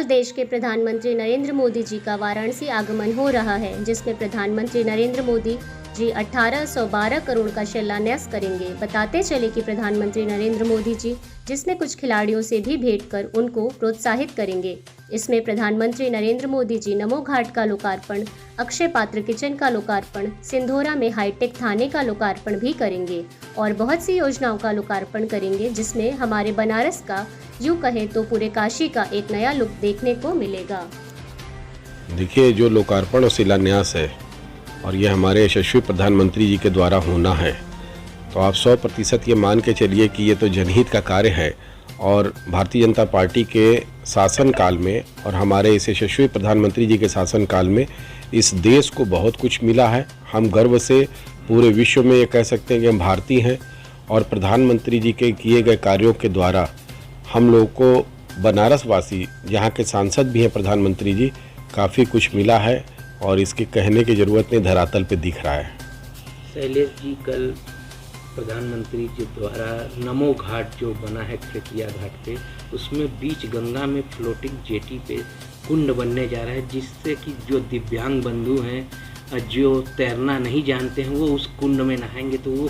कल देश के प्रधानमंत्री नरेंद्र मोदी जी का वाराणसी आगमन हो रहा है, जिसमें प्रधानमंत्री नरेंद्र मोदी जी 1812 करोड़ का शिलान्यास करेंगे। बताते चले कि प्रधानमंत्री नरेंद्र मोदी जी जिसमें कुछ खिलाड़ियों से भी भेंट कर उनको प्रोत्साहित करेंगे। इसमें प्रधानमंत्री नरेंद्र मोदी जी नमो घाट का लोकार्पण, अक्षय पात्र किचन का लोकार्पण, सिंधोरा में हाईटेक थाने का लोकार्पण भी करेंगे और बहुत सी योजनाओं का लोकार्पण करेंगे, जिसमें हमारे बनारस का यूँ कहें तो पूरे काशी का एक नया लुक देखने को मिलेगा। देखिए, जो लोकार्पण और शिलान्यास है और ये हमारे यशस्वी प्रधानमंत्री जी के द्वारा होना है, तो आप 100% ये मान के चलिए कि ये तो जनहित का कार्य है और भारतीय जनता पार्टी के शासनकाल में और हमारे इस यशस्वी प्रधानमंत्री जी के शासनकाल में इस देश को बहुत कुछ मिला है। हम गर्व से पूरे विश्व में ये कह सकते हैं कि हम भारतीय हैं और प्रधानमंत्री जी के किए गए कार्यों के द्वारा हम लोगों को बनारस वासी, जहाँ के सांसद भी हैं प्रधानमंत्री जी, काफ़ी कुछ मिला है और इसके कहने की ज़रूरत नहीं, धरातल पे दिख रहा है। शैलेश जी, कल प्रधानमंत्री जी द्वारा नमो घाट जो बना है खड़किया घाट पे, उसमें बीच गंगा में फ्लोटिंग जेटी पे कुंड बनने जा रहा है, जिससे कि जो दिव्यांग बंधु हैं जो तैरना नहीं जानते हैं वो उस कुंड में नहाएंगे। तो वो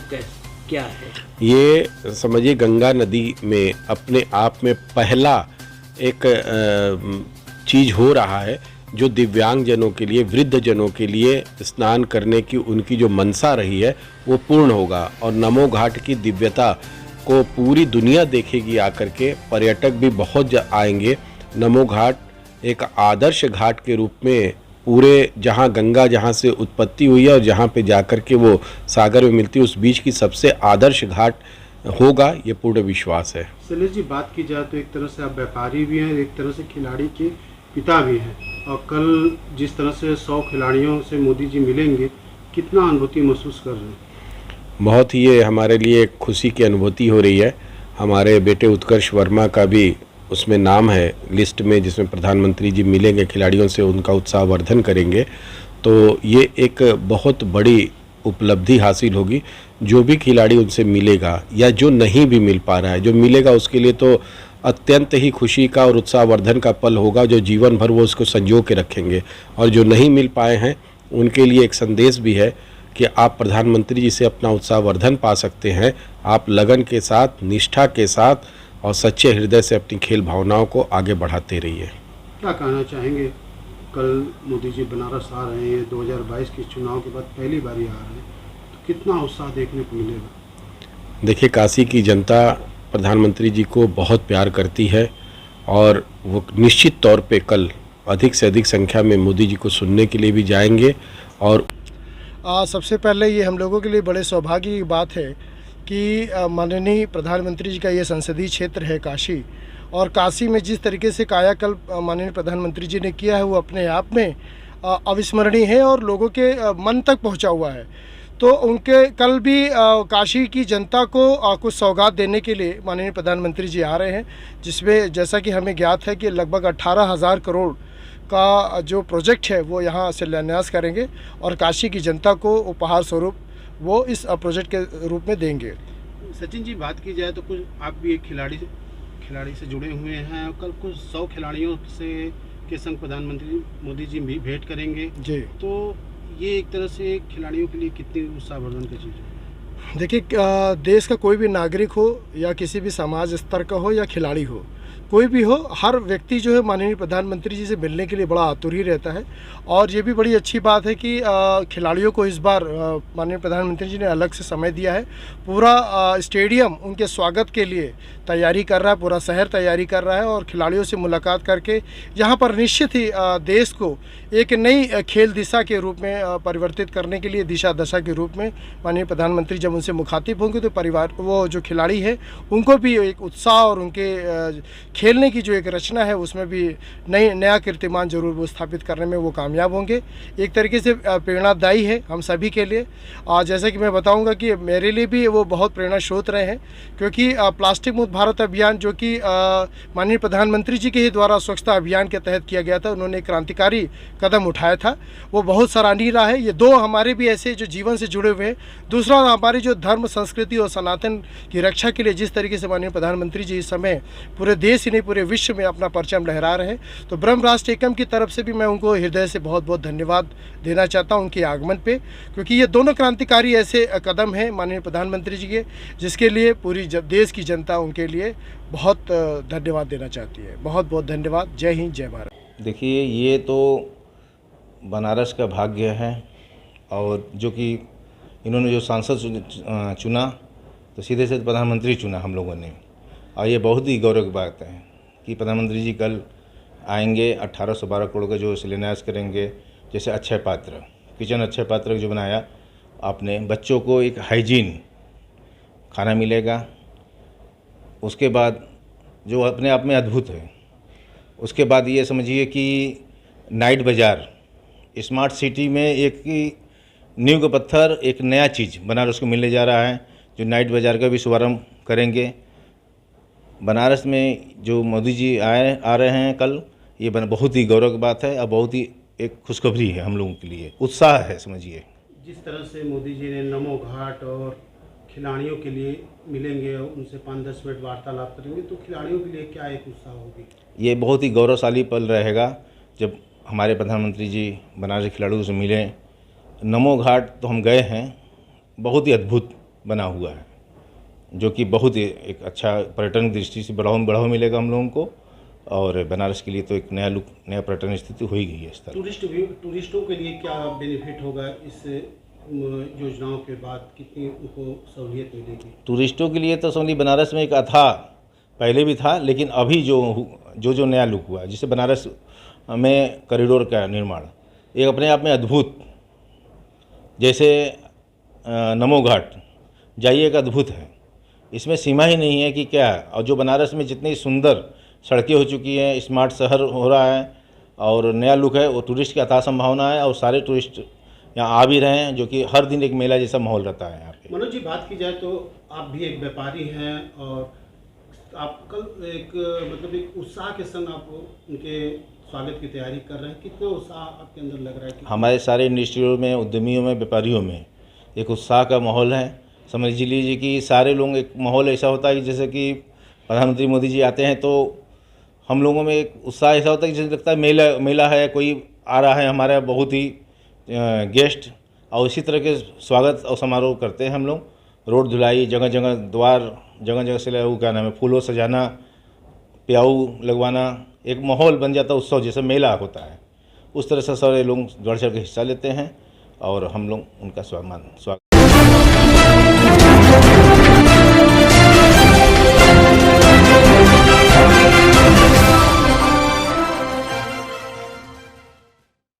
क्या है? ये समझिए, गंगा नदी में अपने आप में पहला एक चीज़ हो रहा है जो दिव्यांग जनों के लिए, वृद्ध जनों के लिए स्नान करने की उनकी जो मनसा रही है वो पूर्ण होगा और नमो घाट की दिव्यता को पूरी दुनिया देखेगी आकर के। पर्यटक भी बहुत आएंगे। नमो घाट एक आदर्श घाट के रूप में पूरे जहाँ गंगा जहाँ से उत्पत्ति हुई है और जहाँ पे जाकर के वो सागर में मिलती है, उस बीच की सबसे आदर्श घाट होगा, ये पूर्ण विश्वास है। शैलेश जी, बात की जाए तो एक तरह से आप व्यापारी भी हैं, एक तरह से खिलाड़ी के पिता भी हैं और कल जिस तरह से 100 खिलाड़ियों से मोदी जी मिलेंगे, कितना अनुभूति महसूस कर रहे हैं? बहुत ही ये हमारे लिए खुशी की अनुभूति हो रही है। हमारे बेटे उत्कर्ष वर्मा का भी उसमें नाम है लिस्ट में, जिसमें प्रधानमंत्री जी मिलेंगे खिलाड़ियों से, उनका उत्साहवर्धन करेंगे। तो ये एक बहुत बड़ी उपलब्धि हासिल होगी। जो भी खिलाड़ी उनसे मिलेगा या जो नहीं भी मिल पा रहा है, जो मिलेगा उसके लिए तो अत्यंत ही खुशी का और उत्साहवर्धन का पल होगा, जो जीवन भर वो उसको संजो के रखेंगे। और जो नहीं मिल पाए हैं उनके लिए एक संदेश भी है कि आप प्रधानमंत्री जी से अपना उत्साहवर्धन पा सकते हैं। आप लगन के साथ, निष्ठा के साथ और सच्चे हृदय से अपनी खेल भावनाओं को आगे बढ़ाते रहिए। क्या कहना चाहेंगे? कल मोदी जी बनारस आ रहे हैं, 2022 के चुनाव के बाद पहली बार ही आ रहे हैं, तो कितना उत्साह देखने को मिलेगा? देखिए, काशी की जनता प्रधानमंत्री जी को बहुत प्यार करती है और वो निश्चित तौर पे कल अधिक से अधिक संख्या में मोदी जी को सुनने के लिए भी जाएंगे। और सबसे पहले ये हम लोगों के लिए बड़े सौभाग्य की बात है कि माननीय प्रधानमंत्री जी का ये संसदीय क्षेत्र है काशी, और काशी में जिस तरीके से कायाकल्प माननीय प्रधानमंत्री जी ने किया है वो अपने आप में अविस्मरणीय है और लोगों के मन तक पहुंचा हुआ है। तो उनके कल भी काशी की जनता को कुछ सौगात देने के लिए माननीय प्रधानमंत्री जी आ रहे हैं, जिसमें जैसा कि हमें ज्ञात है कि लगभग 18,000 करोड़ का जो प्रोजेक्ट है वो यहाँ शिलान्यास करेंगे और काशी की जनता को उपहार स्वरूप वो इस प्रोजेक्ट के रूप में देंगे। सचिन जी, बात की जाए तो कुछ आप भी एक खिलाड़ी से जुड़े हुए हैं, कल कुछ 100 खिलाड़ियों से के संग प्रधानमंत्री मोदी जी भी भेंट करेंगे जी। तो ये एक तरह से खिलाड़ियों के लिए कितनी उत्साहवर्धन की चीज़ है? देखिए, देश का कोई भी नागरिक हो या किसी भी समाज स्तर का हो या खिलाड़ी हो, कोई भी हो, हर व्यक्ति जो है माननीय प्रधानमंत्री जी से मिलने के लिए बड़ा आतुर ही रहता है। और ये भी बड़ी अच्छी बात है कि खिलाड़ियों को इस बार माननीय प्रधानमंत्री जी ने अलग से समय दिया है। पूरा स्टेडियम उनके स्वागत के लिए तैयारी कर रहा है, पूरा शहर तैयारी कर रहा है और खिलाड़ियों से मुलाकात करके यहाँ पर निश्चित ही देश को एक नई खेल दिशा के रूप में परिवर्तित करने के लिए, दिशा दशा के रूप में माननीय प्रधानमंत्री जब उनसे मुखातिब होंगे तो परिवार, वो जो खिलाड़ी है उनको भी एक उत्साह और उनके खेलने की जो एक रचना है उसमें भी नया कीर्तिमान जरूर वो स्थापित करने में वो कामयाब होंगे। एक तरीके से प्रेरणादायी है हम सभी के लिए। जैसे कि मैं बताऊंगा कि मेरे लिए भी वो बहुत प्रेरणा स्रोत रहे हैं, क्योंकि प्लास्टिक मुक्त भारत अभियान जो कि माननीय प्रधानमंत्री जी के ही द्वारा स्वच्छता अभियान के तहत किया गया था, उन्होंने एक क्रांतिकारी कदम उठाया था, वो बहुत सराहनीय रहा है। ये दो हमारे भी ऐसे जो जीवन से जुड़े हुए हैं। दूसरा, हमारी जो धर्म, संस्कृति और सनातन की रक्षा के लिए जिस तरीके से माननीय प्रधानमंत्री जी इस समय पूरे देश देश ही नहीं पूरे विश्व में अपना परचम लहरा रहे हैं। तो ब्रह्म राष्ट्र एकम की तरफ से भी मैं उनको हृदय से बहुत बहुत धन्यवाद देना चाहता हूं उनके आगमन पे, क्योंकि ये दोनों क्रांतिकारी ऐसे कदम हैं माननीय प्रधानमंत्री जी के, जिसके लिए पूरी देश की जनता उनके लिए बहुत धन्यवाद देना चाहती है। बहुत बहुत धन्यवाद। जय हिंद, जय भारत। देखिए, ये तो बनारस का भाग्य है, और जो कि इन्होंने जो सांसद चुना तो सीधे से प्रधानमंत्री चुना हम लोगों ने, और ये बहुत ही गौरव की बात है कि प्रधानमंत्री जी कल आएंगे, 1812 करोड़ का जो शिलान्यास करेंगे। जैसे अक्षय पात्र, किचन अक्षय पात्र जो बनाया आपने, बच्चों को एक हाइजीन खाना मिलेगा। उसके बाद जो अपने आप में अद्भुत है, उसके बाद ये समझिए कि नाइट बाज़ार, स्मार्ट सिटी में एक नींव का पत्थर, एक नया चीज़ बनारस को मिलने जा रहा है, जो नाइट बाज़ार का भी शुभारंभ करेंगे। बनारस में जो मोदी जी आ रहे हैं कल, ये बहुत ही गौरव की बात है और बहुत ही एक खुशखबरी है हम लोगों के लिए, उत्साह है समझिए। जिस तरह से मोदी जी ने नमो घाट और खिलाड़ियों के लिए मिलेंगे, उनसे 5-10 मिनट वार्तालाप करेंगे, तो खिलाड़ियों के लिए क्या एक उत्साह होगी? ये बहुत ही गौरवशाली पल रहेगा जब हमारे प्रधानमंत्री जी बनारस के खिलाड़ियों से मिलें। नमो घाट तो हम गए हैं, बहुत ही अद्भुत बना हुआ है, जो कि बहुत ही एक अच्छा पर्यटन दृष्टि से बढ़ावा मिलेगा हम लोगों को, और बनारस के लिए तो एक नया लुक, नया पर्यटन स्थिति हो ही गई है इस तरह। टूरिस्टों के लिए क्या बेनिफिट होगा इस योजनाओं के बाद? कितनी उनको सहूलियत मिलेगी? टूरिस्टों के लिए तो समझिए बनारस में एक था, पहले भी था, लेकिन अभी जो नया लुक हुआ, जिससे बनारस में कॉरिडोर का निर्माण एक अपने आप में अद्भुत, जैसे नमो घाट जाइए, एक अद्भुत है, इसमें सीमा ही नहीं है कि क्या। और जो बनारस में जितनी सुंदर सड़कें हो चुकी हैं, स्मार्ट शहर हो रहा है और नया लुक है, वो टूरिस्ट की अथाह संभावना है, और सारे टूरिस्ट यहाँ आ भी रहे हैं, जो कि हर दिन एक मेला जैसा माहौल रहता है यहाँ पे। मनोज जी, बात की जाए तो आप भी एक व्यापारी हैं, और आप कल एक उत्साह के संग आप उनके स्वागत की तैयारी कर रहे हैं। कितना उत्साह आपके अंदर लग रहा है? हमारे सारे इंडस्ट्रियों में, उद्यमियों में, व्यापारियों में एक उत्साह का माहौल है। समझ लीजिए कि सारे लोग, एक माहौल ऐसा होता है कि जैसे कि प्रधानमंत्री मोदी जी आते हैं तो हम लोगों में एक उत्साह ऐसा होता है कि जैसे लगता है मेला है, कोई आ रहा है हमारा बहुत ही गेस्ट, और इसी तरह के स्वागत और समारोह करते हैं हम लोग। रोड धुलाई, जगह जगह द्वार, जगह जगह से वो क्या नाम है, फूलों सजाना, प्याऊ लगवाना, एक माहौल बन जाता है उत्सव जैसे मेला होता है। उस तरह से सारे लोग बढ़ चढ़ के हिस्सा लेते हैं और हम लोग उनका स्वागत